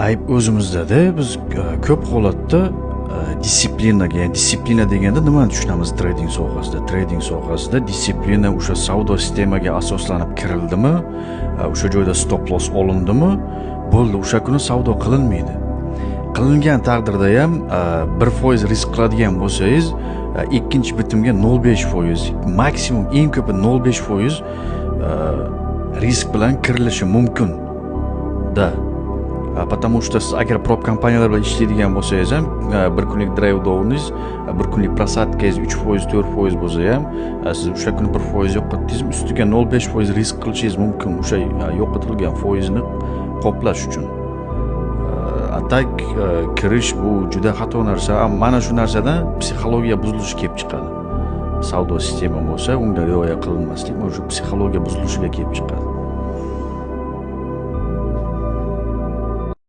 ayb o'zimizda-da. Biz ko'p holatda disiplinaga, ya'ni disiplina deganda nimani tushunamiz trading sohasida? Trading sohasida disiplina o'sha savdo sistemaga asoslanib kirildimi, o'sha joyda stop loss olindimi, bo'ldi, o'sha kuni savdo qilinmaydi. Qilingan taqdirda ham 1% risk qiladigan bo'lsangiz, ikkinchi bitimga 0.5%, maksimum eng ko'pi 0.5% risk bilan kirilishi mumkin da. Потому что siz agar prop kompaniyalar bilan ishlaydigan bo'lsangiz ham, bir kunlik drawdowningiz, bir kunlik prasatkangiz 3%, 4% bo'lsa ham, siz o'sha kuni 1% yo'qotdingiz, ustiga 0.5% risk qilishingiz mumkin o'sha yo'qotilgan foizni qoplash uchun. Atak kirish bu juda xato narsa. Mana shu narsadan psixologiya buzilishi kelib chiqadi. Savdo sistema bo'lsa, unga rioya qilinmaslik, o'sha psixologiya buzilishiga kelib chiqadi.